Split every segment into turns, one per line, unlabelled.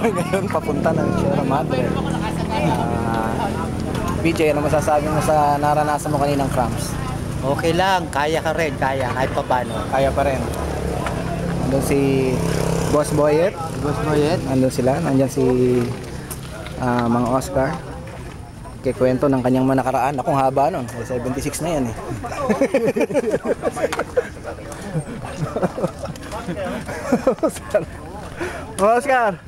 kami ngayon papunta ng Sierra Madre. BJ, ano masasabi mo sa naranasan mo kaninang cramps?
Okay lang, kaya ka rin, kaya kahit pa paano.
Kaya pa rin. Nandun si Boss Boyet.
Boss Boyet.
Nandun sila. Nandyan si Mang Oscar. Kikwento ng kanyang manakaraan. Akong haba nun. 76 na yan eh. Oscar,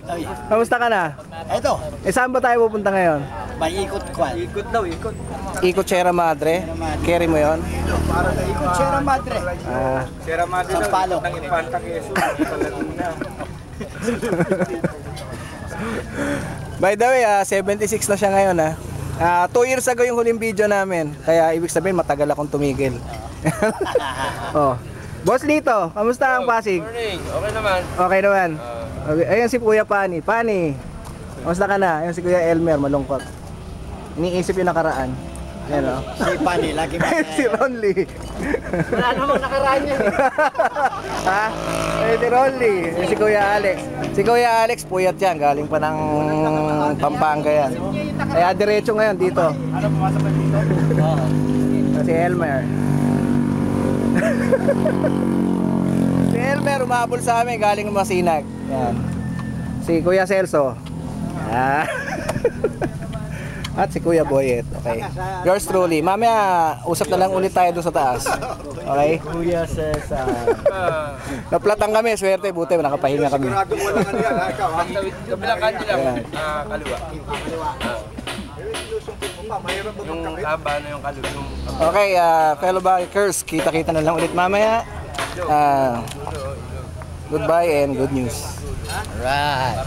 kamusta ka na?
Eto,
Saan ba tayo pupunta ngayon?
may ikot kwan. Ikot daw, ikot.
Ikot Sierra Madre. Carry mo yon?
Ikot Sierra Madre.
Sierra Madre
Sampalo.
ng Infanta Quezon sa Laguna.
By the way, 76 na siya ngayon. 2 years ago yung huling video namin. Kaya ibig sabihin matagal akong tumigil. Oh. Boss Lito, kamusta ang Pasig?
Morning, okay naman.
Okay naman. Okay. Ayun si Kuya Pani. Pani, kamusta ka na? Ayun si Kuya Elmer, malungkot. Iniisip yung nakaraan. Yan o.
Si Pani, lagi ba?
Si Ronly.
Wala namang nakaraan yan eh.
Ha? Ayun si Ronly. Ayun si Kuya Alex. Si Kuya Alex, puyat yan. Galing pa ng Pampanga yan. Kaya diretso ngayon dito.
Ano, pumasok ka dito?
Oo.
Si Elmer. Si Elmer umabol sa amin galing Masinag. Yan. Si Kuya Celso. At si Kuya Boyet. Okay. Yours truly. Mamaya usap na lang ulit tayo doon sa taas. Okay?
Kuya Cesar.
Naplatang kami, swerte, buti nakapahinga kami.
Sigurado mo lang ano yan, ha? Ikaw, ha? Kabilang kanji lang,
Ayan.
kaliwa. Yung kaba na yung kaliwa.
Okay, fellow bikers, kita-kita na lang ulit mamaya. Goodbye and good news.
Alright.